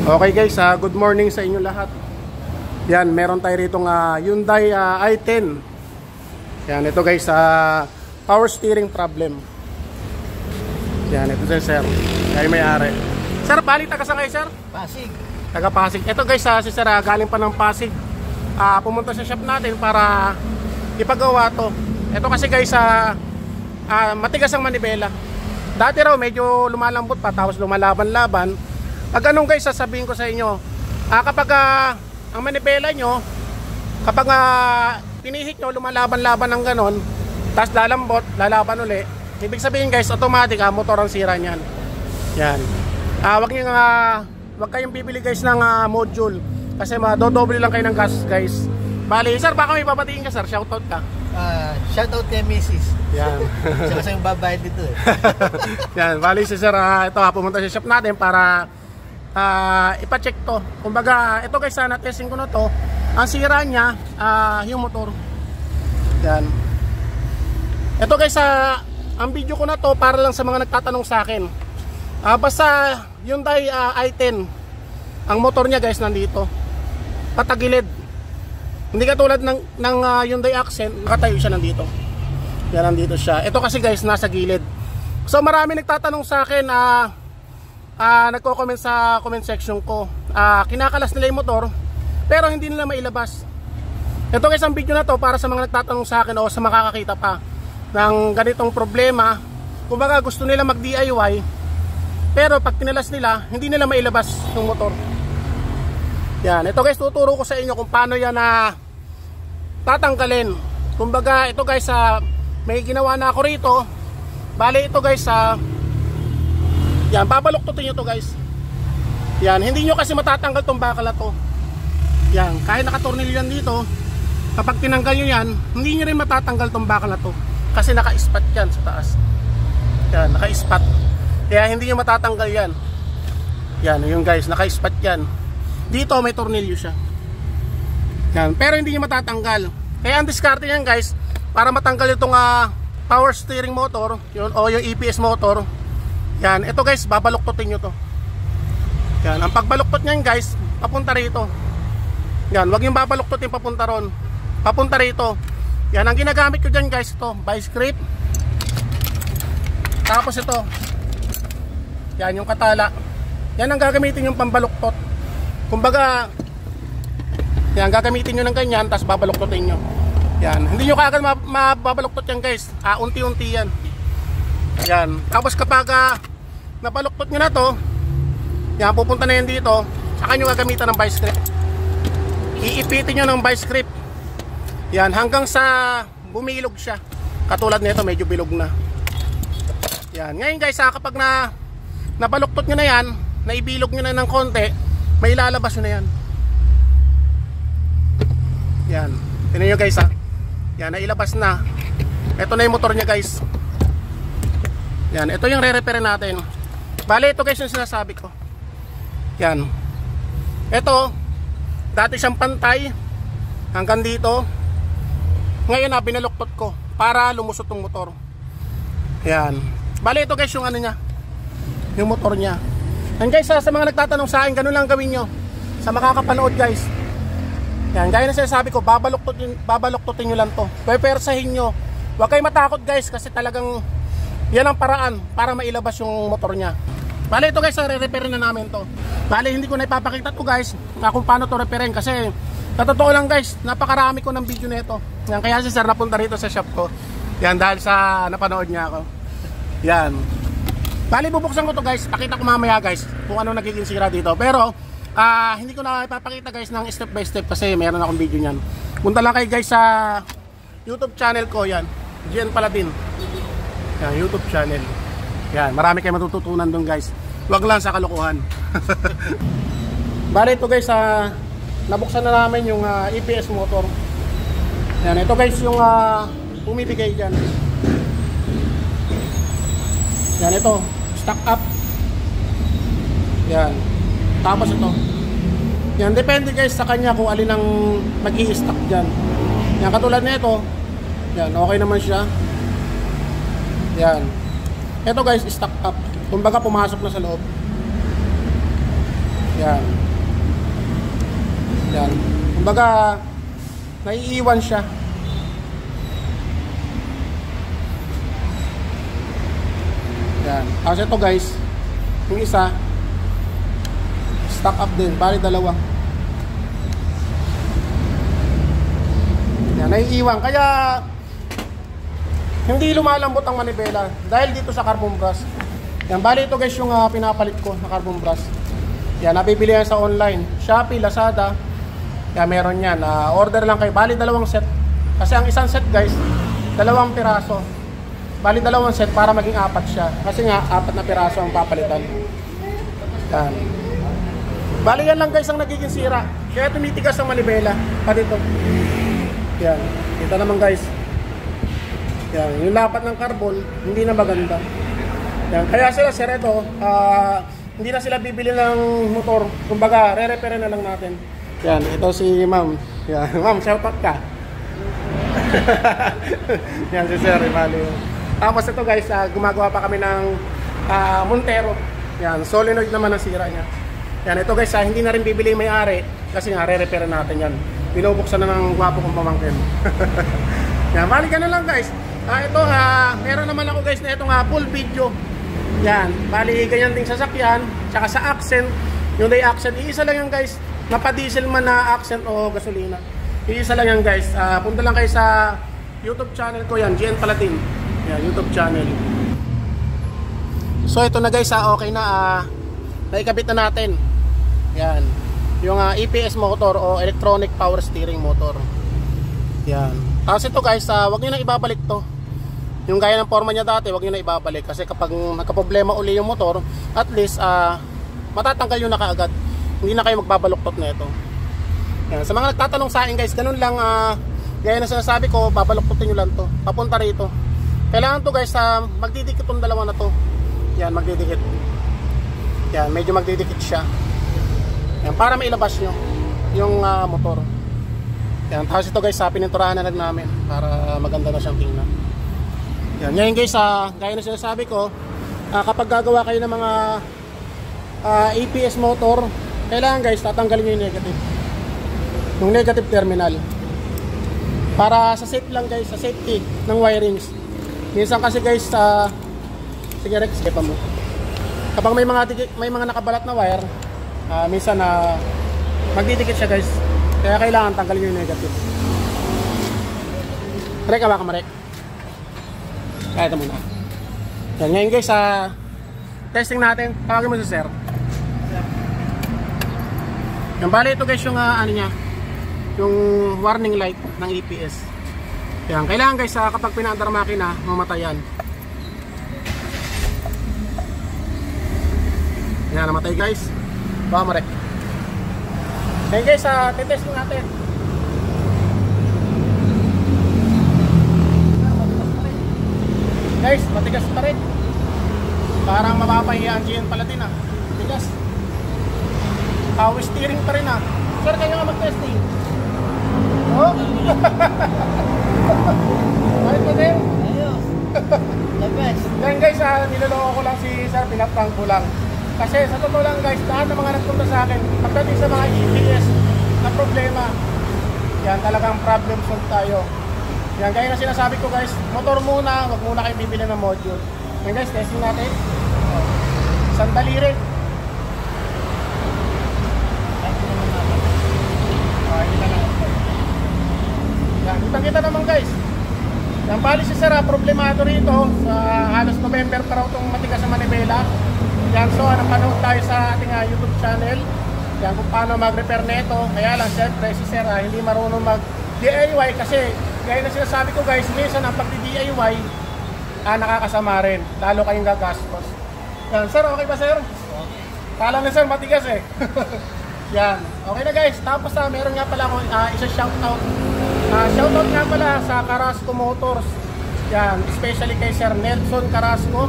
Okay guys, good morning sa inyo lahat. Yan, meron tayo rito Hyundai i10. Yan, ito guys, power steering problem. Yan, ito sir. Kaya may-ari. Sir, bali taga saan kayo sir? Pasig. Taga Pasig. Ito guys, si sir galing pa ng Pasig. Pumunta sa shop natin para ipagawa to. Ito kasi guys, matigas ang manibela. Dati raw medyo lumalambot pa, tapos lumalaban-laban. Pag anong guys, sasabihin ko sa inyo, kapag ang manibela nyo, kapag pinihit nyo, lumalaban-laban ng ganon, tapos lalambot, lalaban uli, ibig sabihin guys, automatic motor ang sira nyan. Yan. Wag kayong bibili guys ng module, kasi madodoble lang kayo ng gas guys. Bali, sir, baka may babatiin ka sir, shoutout ka. Shoutout kay Mrs. Yan. Siya kasi yung babayad dito eh. Yan, bali si sir, ito pumunta sa shop natin para ipa-check to. Kumbaga, ito guys, na-testing ko na to. Ang sira niya, yung motor. Yan. Ito guys, ang video ko na to para lang sa mga nagtatanong sa akin. Basta Hyundai i10, ang motor niya guys nandito, patagilid. Hindi katulad ng Hyundai Accent, nakatayo siya nandito. Yan, nandito siya. Ito kasi guys, nasa gilid. So marami nagtatanong sa akin, nagko-comment sa comment section ko, kinakalas nila yung motor pero hindi nila mailabas. Ito guys, ang video na to para sa mga nagtatanong sa akin o sa makakakita pa ng ganitong problema. Kumbaga gusto nila mag DIY pero pag kinalas nila, hindi nila mailabas yung motor. Yan, ito guys, tuturo ko sa inyo kung paano yan tatanggalin. Kumbaga ito guys, may ginawa na ako rito. Bale ito guys, yan, babaluktutin nyo to guys. Yan, hindi nyo kasi matatanggal tong bakal na to. Yan, kahit nakatornilyo yan dito, kapag tinanggal nyo yan, hindi nyo rin matatanggal tong bakal na to, kasi naka-spot yan sa taas. Yan, naka-spot. Kaya hindi nyo matatanggal yan. Yan, yung guys, naka-spot yan. Dito may tornilyo siya. Yan, pero hindi nyo matatanggal. Kaya ang diskarte yan guys, para matanggal itong power steering motor, yun, o yung EPS motor. Yan, ito guys, babaluktutin nyo to. Yan, ang pagbaluktot nyan guys, papunta rito. Yan, wag yung babaluktutin papunta ron, papunta rito. Yan, ang ginagamit ko dyan guys, ito, vice grip. Tapos ito, yan yung katala. Yan ang gagamitin yung pambaluktot. Kumbaga, yan, gagamitin nyo ng ganyan, tapos babaluktutin nyo. Yan, hindi nyo kaagad mababaluktot yan guys, unti-unti yan. Yan, tapos kapag nabaluktot nyo na to, yan, pupunta na yan dito, saka nyo gagamitan ng vice grip. Iipitin nyo ng vice grip. Yan, hanggang sa bumilog siya. Katulad nito, medyo bilog na. Yan, ngayon guys, kapag nabaluktot nyo na yan, naibilog nyo na ng konti, may ilalabas nyo na yan. Yan, tingnan nyo guys yan, nailabas na. Ito na yung motor nya guys. Yan, ito yung re-repair natin. Bale, ito guys yung sinasabi ko. Yan. Ito, dati siyang pantay hanggang dito. Ngayon binaluktot ko para lumusot yung motor. Yan. Bale, ito guys yung ano niya, yung motor niya. And guys, sa mga nagtatanong sa akin, ganun lang gawin nyo sa makakapanood guys. Yan, gaya na sinasabi ko, babaluktutin nyo lang to. Pepersahin nyo. Huwag kayo matakot guys, kasi talagang yan ang paraan para mailabas yung motor nya. Bale, ito guys, re-repair na namin to. Bale, hindi ko na ipapakita to guys kung paano to repairin, kasi sa totoo lang guys, napakarami ko ng video nito. Yan, kaya si sir napunta rito sa shop ko. Yan, dahil sa napanood niya ako. Yan. Bale, bubuksan ko to guys, pakita ko mamaya guys kung ano nagiging sira dito. Pero hindi ko na ipapakita guys ng step by step, kasi meron akong video niyan. Punta lang kayo guys sa YouTube channel ko, yan, GN Paladin. Yan, YouTube channel. Yan, marami kayo matututunan doon guys. Huwag lang sa kalokohan. Bale, ito guys, nabuksan na namin yung EPS motor. Yan, ito guys yung bumibigay dyan. Yan, ito, stock up. Yan, tapos ito. Yan, depende guys sa kanya kung alin ang mag-i-stock dyan. Yan, katulad na ito. Yan, okay naman siya. Yan. Ito guys, stock up. Kumbaga pumasok na sa loob. Yan. Yan. Kumbaga, naiiwan siya. Yan. Tapos ito guys, yung isa, stock up din. Bali dalawa. Yan, naiiwan. Kaya, hindi lumalambot ang manibela. Dahil dito sa carbon brush. Yan, bali ito guys yung pinapalit ko na carbon brush. Yan, nabibili yan sa online. Shopee, Lazada. Yan, meron yan. Order lang kayo. Bali, dalawang set. Kasi ang isang set guys, 2 piraso. Bali, 2 set para maging 4 siya. Kasi nga, 4 na piraso ang papalitan. Yan. Bali, yan lang guys ang nagiging sira. Kaya tumitigas ang manibela. Pa dito. Yan. Kita naman guys. Yan. Yung lapat ng carbon, hindi na maganda. Yan. Kaya sila, sir, ito, hindi na sila bibili ng motor. Kumbaga, re-repair na lang natin. Yan, ito si ma'am. Yan, ma'am, shoutout ka. Yan si Sir Imali. Tapos ito guys, gumagawa pa kami ng Montero. Yan, solenoid naman ang sira niya. Yan, ito guys, hindi na rin bibili yung may-ari. Kasi nga, re-repair natin yan. Binubuksan na ng gwapo kong pamangkin. Yan, balik ka na lang guys. Ito, meron naman ako guys na itong full video. Yan, bali ganyan ding sasakyan, tsaka sa accent, yung day accent, iisa lang yan guys, napadiesel man na accent o gasolina. Iisa lang yan guys. Punta lang kayo sa YouTube channel ko yan, GN Palatin. Yan, YouTube channel. So ito na guys, okay na, naikabit na natin. Yan, yung EPS motor o electronic power steering motor. Yan. Tapos ito guys, wag niyo na ibabalik to. Yung gaya ng forma niya dati, wag niyo na ibabalik kasi kapag nagka-problema uli yung motor, at least matatanggal yun na kaagad. Hindi na kayo magbabaluktot na ito. Yan. Sa mga nagtatanong sa akin guys, ganun lang, gaya na sinasabi ko, babaluktotin nyo lang to papunta rito. Kailangan to guys, magdidikit tong dalawa na to. Yan, magdidikit. Yan, medyo magdidikit siya. Yan, para mailabas nyo yung motor. Yan, tapos ito guys, pininturahan na lang namin para maganda na siyang tingnan. Yan, ngayon guys, gaya na sinasabi ko, kapag gagawa kayo ng mga EPS motor, kailangan guys, tatanggalin nyo yung negative. Yung negative terminal. Para sa safe lang guys, sa safety ng wirings. Minsan kasi guys, sige Rex, sige pa mo. Kapag may mga nakabalat na wire, minsan magdidikit siya guys. Kaya kailangan tanggalin yung negative. Rek, hawa ka Marek. Kaya ito muna. Yan, ngayon guys, testing natin. Tawagin mo si sir. Yan, bali ito guys yung ano niya, yung warning light ng EPS. Yan, kailangan guys, kapag pinaandar makina, mamatayan. Yan, namatay guys. Bawa Marek. Ngayon guys, titesting natin. Guys, matigas pa rin. Parang mapapahiya ang GN Palatin Matigas. Power steering pa rin Sir, kayo nga mag-testing. Oh? Ayos pa din? Ayos. The best. Yan guys, niloloko ko lang si Sir, pinaprank ko lang. Kasi sa totoo lang guys, lahat ng mga nagpunta sa akin, pagdating sa mga EPS na problema, yan talagang problem solve tayo. Yan, kaya na sinasabi ko guys, motor muna, wag muna kayo bibili ng module. Yan guys, testing natin. Sandali rin. Yan, kitang-kita naman guys. Yan, bali si Sir, problemado rito. Sa halos November pa raw itong matigas sa manibela. Yan, so napanood tayo sa ating YouTube channel. Yan, kung paano mag-repair nito. Kaya lang, siyempre, si Sir hindi marunong mag-DIY kasi gaya na sinasabi ko guys, minsan ang pag-DIY nakakasama rin. Lalo kayong gagastos. Yan, Sir, okay ba Sir? Kala na Sir, matigas eh. Yan, okay na guys. Tapos meron nga pala akong isa shoutout. Shoutout nga pala sa Carrasco Motors. Yan, especially kay Sir Nelson Carrasco,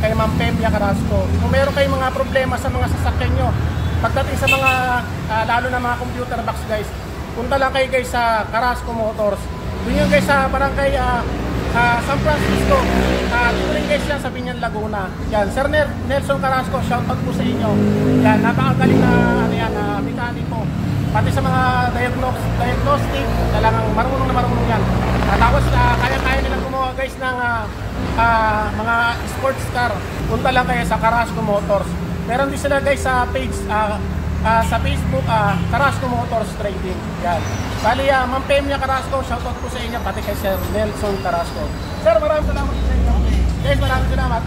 kay Ma'am Pemia Carrasco. Kung meron kayong mga problema sa mga sasakyan nyo, pagdating sa mga, lalo na mga computer box guys, punta lang kayo guys sa Carrasco Motors. Doon yun guys sa barangay San Francisco. Dito rin guys yan sa Binyan, Laguna. Yan, Sir Nelson Carrasco, shoutout po sa inyo. Yan, napakagaling na ano yan, mekaniko. Pati sa mga diagnostic, talagang marunong yan. Tapos kaya-kaya nilang gumawa guys ng mga sports car. Punta lang kayo sa Carrasco Motors. Meron din sila guys sa page, sa Facebook, Carrasco Motors Trading. Yan. Bali, Ma'am Pemia Carrasco, shoutout po sa inyo, pati kay Sir Nelson Carrasco. Sir, maraming salamat sa inyo. Guys, maraming salamat.